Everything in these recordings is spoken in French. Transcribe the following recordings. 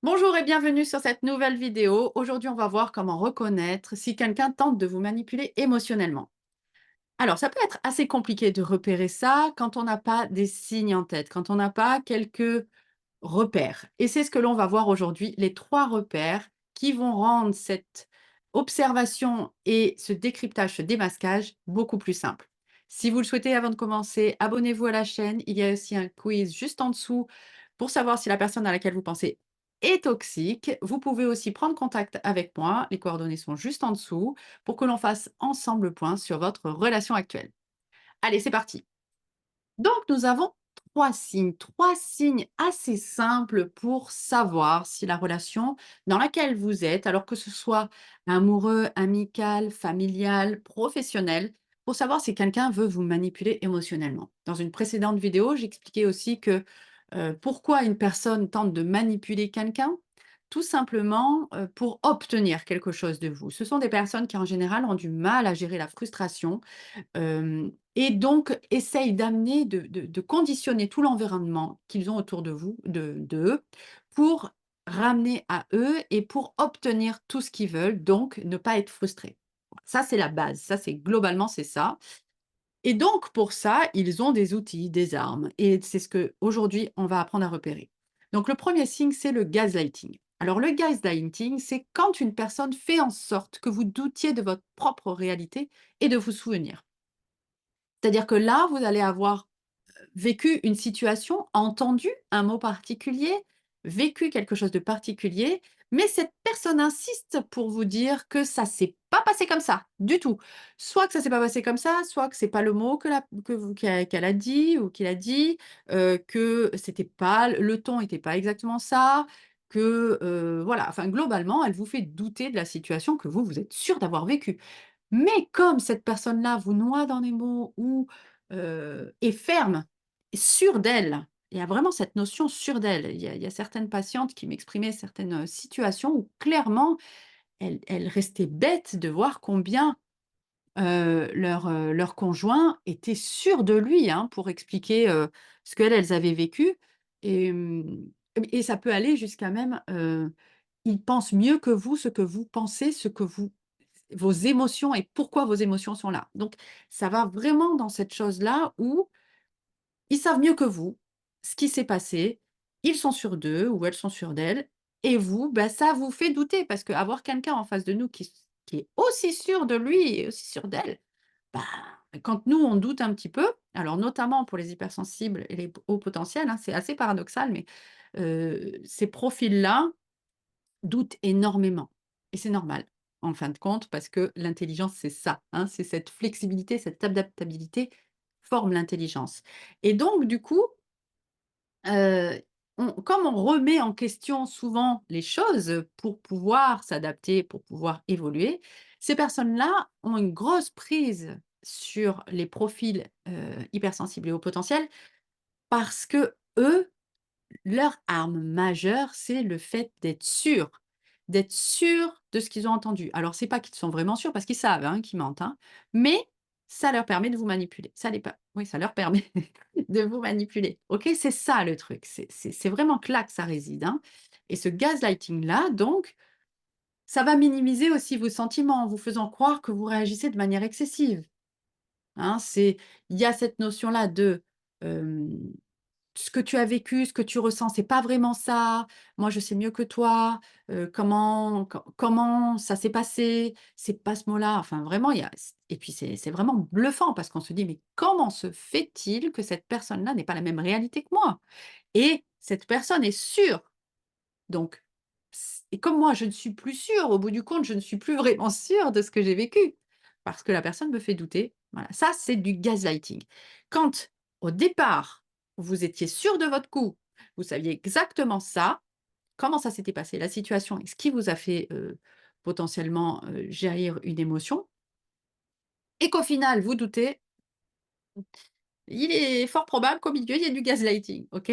Bonjour et bienvenue sur cette nouvelle vidéo. Aujourd'hui, on va voir comment reconnaître si quelqu'un tente de vous manipuler émotionnellement. Alors, ça peut être assez compliqué de repérer ça quand on n'a pas des signes en tête, quand on n'a pas quelques repères. Et c'est ce que l'on va voir aujourd'hui, les 3 repères qui vont rendre cette observation et ce décryptage, ce démasquage beaucoup plus simple. Si vous le souhaitez, avant de commencer, abonnez-vous à la chaîne. Il y a aussi un quiz juste en dessous pour savoir si la personne à laquelle vous pensez est toxique. Vous pouvez aussi prendre contact avec moi. Les coordonnées sont juste en dessous pour que l'on fasse ensemble le point sur votre relation actuelle. Allez, c'est parti. Donc, nous avons 3 signes assez simples pour savoir si la relation dans laquelle vous êtes, alors que ce soit amoureux, amical, familial, professionnel, pour savoir si quelqu'un veut vous manipuler émotionnellement. Dans une précédente vidéo, j'expliquais aussi que pourquoi une personne tente de manipuler quelqu'un, tout simplement pour obtenir quelque chose de vous. Ce sont des personnes qui, en général, ont du mal à gérer la frustration. Et donc essayent d'amener, de conditionner tout l'environnement qu'ils ont autour de vous, d'eux, pour ramener à eux et pour obtenir tout ce qu'ils veulent, donc ne pas être frustrés. Ça, c'est la base, ça, c'est globalement, c'est ça. Et donc pour ça, ils ont des outils, des armes et c'est ce qu'aujourd'hui on va apprendre à repérer. Donc le premier signe, c'est le gaslighting. Alors le gaslighting, c'est quand une personne fait en sorte que vous doutiez de votre propre réalité et de vous souvenir. C'est-à-dire que là, vous allez avoir vécu une situation, entendu un mot particulier, vécu quelque chose de particulier, mais cette personne insiste pour vous dire que ça s'est pas passé comme ça, du tout. Soit que ça s'est pas passé comme ça, soit que c'est pas le mot qu'elle a dit ou qu'il a dit, que c'était pas le ton était pas exactement ça, que, voilà, enfin globalement, elle vous fait douter de la situation que vous êtes sûr d'avoir vécue. Mais comme cette personne-là vous noie dans les mots ou, est ferme, sûre d'elle, il y a vraiment cette notion sûre d'elle. Il y a certaines patientes qui m'exprimaient certaines, situations où clairement elles restaient bêtes de voir combien, leur conjoint était sûr de lui, hein, pour expliquer, ce qu'elles avaient vécu et et ça peut aller jusqu'à même, il pense mieux que vous, ce que vous pensez, ce que vous vos émotions et pourquoi vos émotions sont là. Donc ça va vraiment dans cette chose-là où ils savent mieux que vous ce qui s'est passé, ils sont sûrs d'eux ou elles sont sûres d'elles et vous, bah, ça vous fait douter parce qu'avoir quelqu'un en face de nous qui est aussi sûr de lui et aussi sûr d'elle, bah, quand nous on doute un petit peu, alors notamment pour les hypersensibles et les hauts potentiels, hein, c'est assez paradoxal mais ces profils-là doutent énormément et c'est normal, en fin de compte, parce que l'intelligence, c'est ça, hein, c'est cette flexibilité, cette adaptabilité forme l'intelligence et donc du coup, heu, comme on remet en question souvent les choses pour pouvoir s'adapter, pour pouvoir évoluer, ces personnes-là ont une grosse prise sur les profils, hypersensibles et hauts potentiels parce qu'eux leur arme majeure, c'est le fait d'être sûrs de ce qu'ils ont entendu. Alors c'est pas qu'ils sont vraiment sûrs parce qu'ils savent, hein, qu'ils mentent, hein, mais ça leur permet de vous manipuler. Ça les pa oui, ça leur permet de vous manipuler. OK? C'est ça le truc. C'est vraiment que là que ça réside, hein et ce gaslighting-là, donc, ça va minimiser aussi vos sentiments en vous faisant croire que vous réagissez de manière excessive, hein. Il y a cette notion-là de, ce que tu as vécu, ce que tu ressens, c'est pas vraiment ça. Moi, je sais mieux que toi. Comment ça s'est passé? C'est pas ce mot-là. Enfin, vraiment, il y a et puis c'est vraiment bluffant parce qu'on se dit: «Mais comment se fait-il que cette personne-là n'ait pas la même réalité que moi?» et cette personne est sûre. Donc et comme moi, je ne suis plus sûre, au bout du compte, je ne suis plus vraiment sûre de ce que j'ai vécu, parce que la personne me fait douter. Voilà, ça, c'est du gaslighting. Quand, au départ, vous étiez sûr de votre coup, vous saviez exactement ça, comment ça s'était passé, la situation et ce qui vous a fait, potentiellement, jaillir une émotion et qu'au final vous doutez, il est fort probable qu'au milieu, il y ait du gaslighting, OK?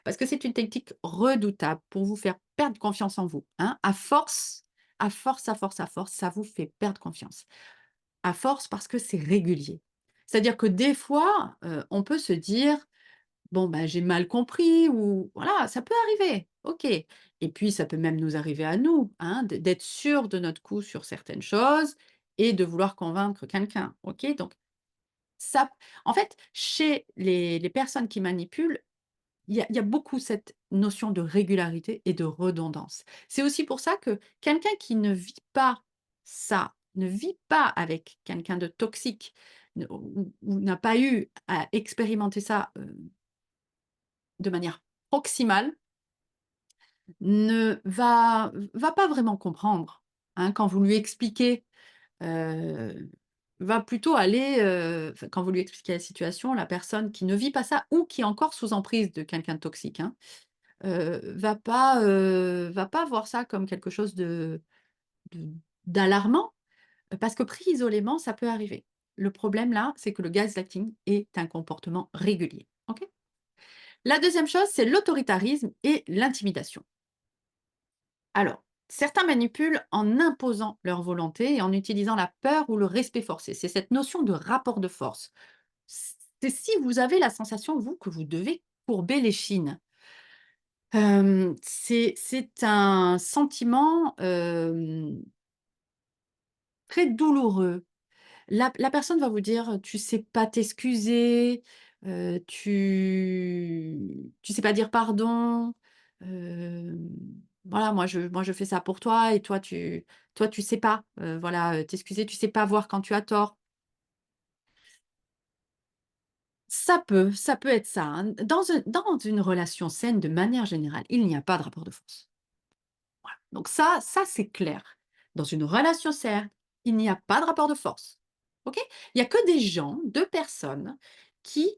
Parce que c'est une technique redoutable pour vous faire perdre confiance en vous, hein. À force, ça vous fait perdre confiance. À force parce que c'est régulier. C'est-à-dire que des fois, on peut se dire: Bon, bah, j'ai mal compris ou voilà, ça peut arriver, OK. Et puis ça peut même nous arriver à nous, hein, d'être sûr de notre coup sur certaines choses et de vouloir convaincre quelqu'un, OK? Donc ça en fait, chez les personnes qui manipulent, il y a beaucoup cette notion de régularité et de redondance. C'est aussi pour ça que quelqu'un qui ne vit pas ça, ne vit pas avec quelqu'un de toxique, ne ou n'a pas eu à expérimenter ça, de manière proximale, ne va pas vraiment comprendre, hein, quand vous lui expliquez, heu, va plutôt aller, enfin, quand vous lui expliquez la situation, la personne qui ne vit pas ça ou qui est encore sous emprise de quelqu'un de toxique, hein, va pas voir ça comme quelque chose de d'alarmant, parce que pris isolément, ça peut arriver. Le problème là, c'est que le gaslighting est un comportement régulier, OK? La deuxième chose, c'est l'autoritarisme et l'intimidation. Alors, certains manipulent en imposant leur volonté et en utilisant la peur ou le respect forcé. C'est cette notion de rapport de force. C'est si vous avez la sensation, vous, que vous devez courber les chines. C'est un sentiment très douloureux. La personne va vous dire: «Tu sais pas t'excuser, tu sais pas dire pardon, hem, voilà, moi je fais ça pour toi et toi tu sais pas, voilà, t'excuser, tu sais pas voir quand tu as tort». Ça peut être ça, hein. Dans une relation saine, de manière générale, il n'y a pas de rapport de force. Voilà, donc ça c'est clair. Dans une relation saine, il n'y a pas de rapport de force. OK? Il y a que des gens, 2 personnes qui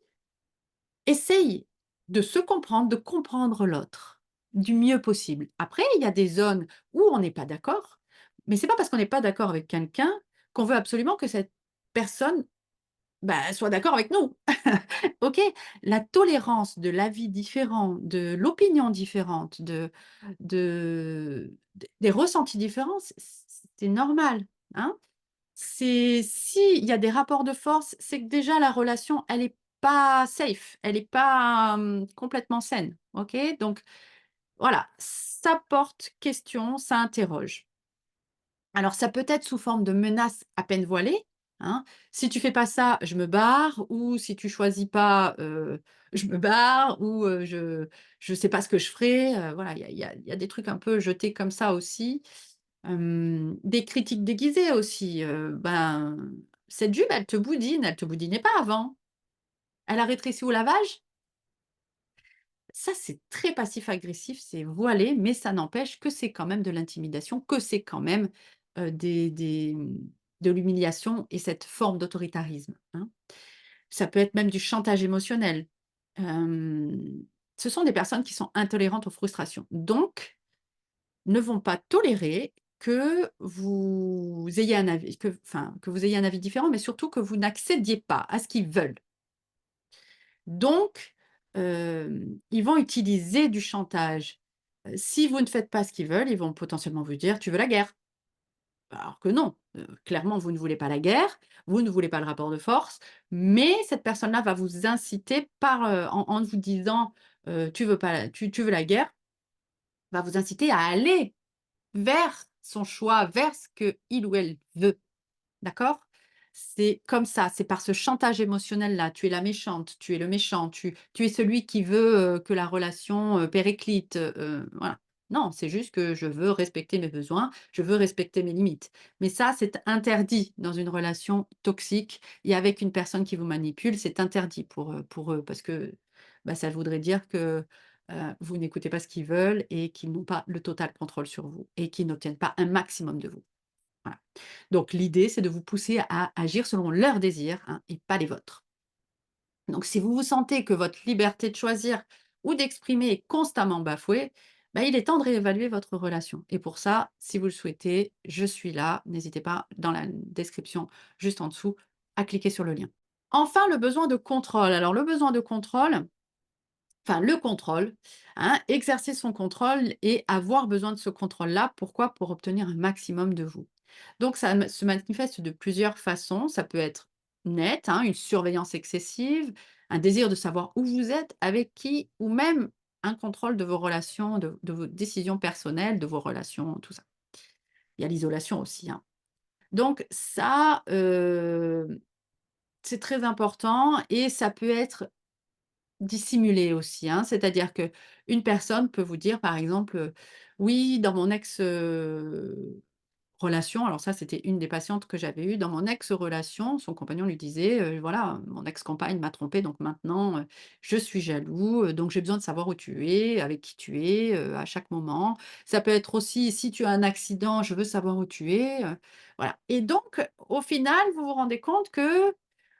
essayent de se comprendre, de comprendre l'autre du mieux possible. Après, il y a des zones où on n'est pas d'accord, mais c'est pas parce qu'on n'est pas d'accord avec quelqu'un qu'on veut absolument que cette personne, bah, soit d'accord avec nous. OK? La tolérance de l'avis différent, de l'opinion différente, des ressentis différents, c'est normal, hein? C'est s'il y a des rapports de force, c'est que déjà la relation, elle est pas safe, elle est pas, complètement saine, OK? Donc voilà, ça porte question, ça interroge. Alors ça peut être sous forme de menaces à peine voilées, hein. «Si tu fais pas ça, je me barre» ou «Si tu choisis pas, je me barre» ou «Je sais pas ce que je ferai», voilà, il y a des trucs un peu jetés comme ça aussi. Des critiques déguisées aussi, ben: «Cette jupe, elle te boudinait pas avant. Elle a rétréci au lavage?» Ça, c'est très passif-agressif, c'est voilé, mais ça n'empêche que c'est quand même de l'intimidation, que c'est quand même, de l'humiliation et cette forme d'autoritarisme, hein. Ça peut être même du chantage émotionnel. Hem, Ce sont des personnes qui sont intolérantes aux frustrations, donc ne vont pas tolérer que vous ayez un avis que vous ayez un avis différent, mais surtout que vous n'accédiez pas à ce qu'ils veulent. Donc, ils vont utiliser du chantage. Si vous ne faites pas ce qu'ils veulent, ils vont potentiellement vous dire: «Tu veux la guerre?» Alors que non, clairement vous ne voulez pas la guerre, vous ne voulez pas le rapport de force, mais cette personne-là va vous inciter en vous disant, «Tu veux pas la tu veux la guerre», va vous inciter à aller vers son choix, vers ce qu'il ou elle veut. D'accord? C'est comme ça, c'est par ce chantage émotionnel-là. Tu es la méchante, tu es le méchant, tu es celui qui veut, que la relation, périclite, voilà. Non, c'est juste que je veux respecter mes besoins, je veux respecter mes limites. Mais ça, c'est interdit dans une relation toxique et avec une personne qui vous manipule, c'est interdit pour eux parce que, bah, ça voudrait dire que, vous n'écoutez pas ce qu'ils veulent et qu'ils n'ont pas le total contrôle sur vous et qu'ils n'obtiennent pas un maximum de vous. Voilà. Donc l'idée, c'est de vous pousser à agir selon leurs désirs, hein, et pas les vôtres. Donc si vous vous sentez que votre liberté de choisir ou d'exprimer est constamment bafouée, bah, il est temps de réévaluer votre relation. Et pour ça, si vous le souhaitez, je suis là. N'hésitez pas, dans la description juste en dessous, à cliquer sur le lien. Enfin, le besoin de contrôle. Alors le besoin de contrôle, enfin, le contrôle, hein, exercer son contrôle et avoir besoin de ce contrôle-là. Pourquoi? Pour obtenir un maximum de vous. Donc ça se manifeste de plusieurs façons. Ça peut être net, hein, une surveillance excessive, un désir de savoir où vous êtes, avec qui, ou même un contrôle de vos relations, de vos décisions personnelles, de vos relations, tout ça. Il y a l'isolation aussi, hein. Donc ça, c'est très important et ça peut être dissimulé aussi, hein. C'est-à-dire qu'une personne peut vous dire, par exemple, «Oui, dans mon relation», alors ça, c'était une des patientes que j'avais eues. Dans mon ex-relation, son compagnon lui disait, «Voilà, mon ex-compagne m'a trompé, donc maintenant, je suis jaloux, donc j'ai besoin de savoir où tu es, avec qui tu es, à chaque moment». Ça peut être aussi: «Si tu as un accident, je veux savoir où tu es», voilà. Et donc au final, vous vous rendez compte que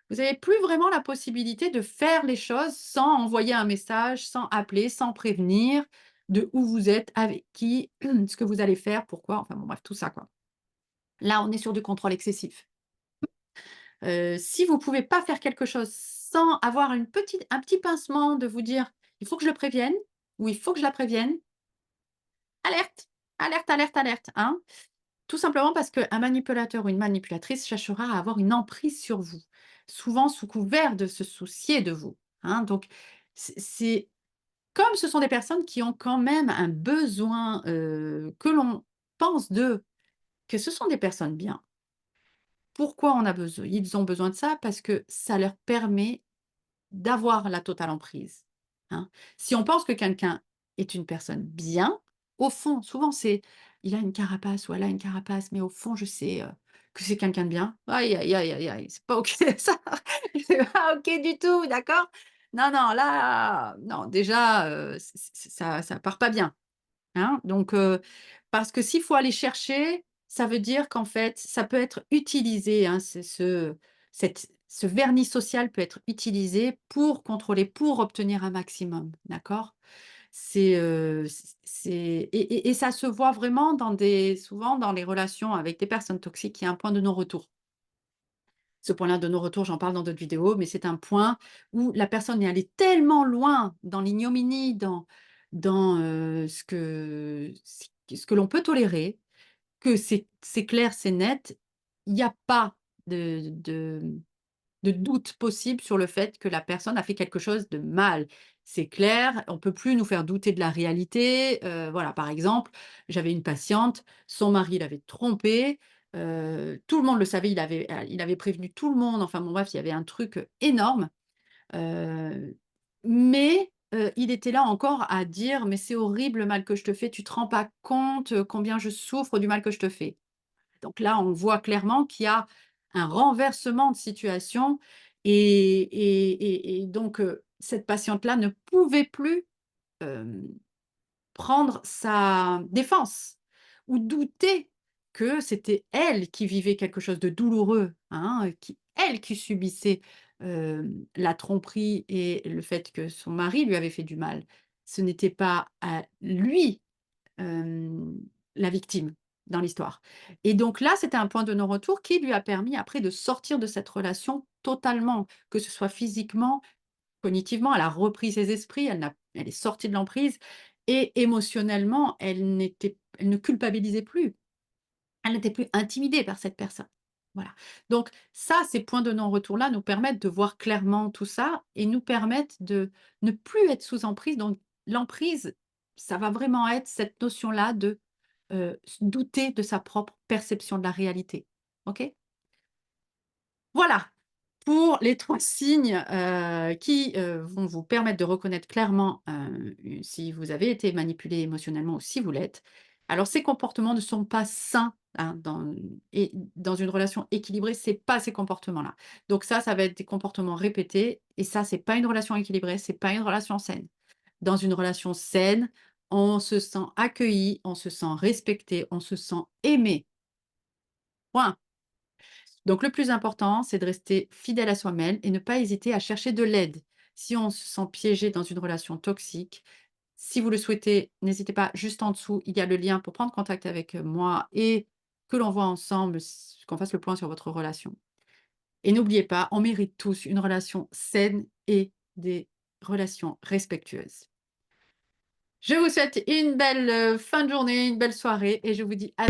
vous n'avez plus vraiment la possibilité de faire les choses sans envoyer un message, sans appeler, sans prévenir de où vous êtes, avec qui, ce que vous allez faire, pourquoi, enfin bon bref, tout ça quoi. Là, on est sur du contrôle excessif. Si vous pouvez pas faire quelque chose sans avoir un petit pincement de vous dire: «Il faut que je le prévienne» ou «Il faut que je la prévienne», alerte! Alerte, alerte, alerte, hein. Tout simplement parce qu'un manipulateur ou une manipulatrice cherchera à avoir une emprise sur vous, souvent sous couvert de se soucier de vous, hein. Donc c'est comme ce sont des personnes qui ont quand même un besoin, que l'on pense d'eux, que ce sont des personnes bien. Pourquoi ils ont besoin de ça? Parce que ça leur permet d'avoir la totale emprise, hein. Si on pense que quelqu'un est une personne bien, au fond, souvent c'est: «Il a une carapace» ou «Elle a une carapace, mais au fond je sais, que c'est quelqu'un de bien». Aïe, aïe, aïe, aïe, aïe, c'est pas OK ça, c'est pas OK du tout, d'accord? Non, non, là, non, déjà, ça part pas bien. Hein? Donc, parce que s'il faut aller chercher, ça veut dire qu'en fait, ça peut être utilisé, hein, ce vernis social peut être utilisé pour contrôler, pour obtenir un maximum, d'accord? C'est et ça se voit vraiment souvent dans les relations avec des personnes toxiques, il y a un point de non-retour. Ce point-là de non-retour, j'en parle dans d'autres vidéos, mais c'est un point où la personne est allée tellement loin dans l'ignominie, dans ce que l'on peut tolérer, que c'est clair, c'est net. Il n'y a pas de doute possible sur le fait que la personne a fait quelque chose de mal. C'est clair, on peut plus nous faire douter de la réalité. Voilà, par exemple, j'avais une patiente, son mari l'avait trompée, tout le monde le savait, il avait prévenu tout le monde, enfin bon bref, il y avait un truc, énorme, heu, mais il était là encore à dire: «Mais c'est horrible le mal que je te fais, tu te rends pas compte, combien je souffre du mal que je te fais». Donc là, on voit clairement qu'il y a un renversement de situation et donc cette patiente-là ne pouvait plus, hem, prendre sa défense ou douter que c'était elle qui vivait quelque chose de douloureux, hein, qui subissait, la tromperie et le fait que son mari lui avait fait du mal. Ce n'était pas à lui hem, la victime dans l'histoire. Et donc là, c'était un point de non-retour qui lui a permis après de sortir de cette relation totalement, que ce soit physiquement, cognitivement, elle a repris ses esprits, elle est sortie de l'emprise et émotionnellement, elle ne culpabilisait plus. Elle n'était plus intimidée par cette personne. Voilà. Donc ça, ces points de non-retour-là nous permettent de voir clairement tout ça et nous permettent de ne plus être sous emprise. Donc l'emprise, ça va vraiment être cette notion-là de, s douter de sa propre perception de la réalité. OK? Voilà, pour les 3 signes, qui, vont vous permettre de reconnaître clairement, si vous avez été manipulé émotionnellement ou si vous l'êtes. Alors ces comportements ne sont pas sains, hein, dans une relation équilibrée, c'est pas ces comportements-là. Donc ça va être des comportements répétés et ça, c'est pas une relation équilibrée, c'est pas une relation saine. Dans une relation saine, on se sent accueilli, on se sent respecté, on se sent aimé. Point. Donc le plus important, c'est de rester fidèle à soi-même et ne pas hésiter à chercher de l'aide. Si on se sent piégé dans une relation toxique, si vous le souhaitez, n'hésitez pas, juste en dessous, il y a le lien pour prendre contact avec moi et que l'on voit ensemble, qu'on fasse le point sur votre relation. Et n'oubliez pas, on mérite tous une relation saine et des relations respectueuses. Je vous souhaite une belle fin de journée, une belle soirée et je vous dis à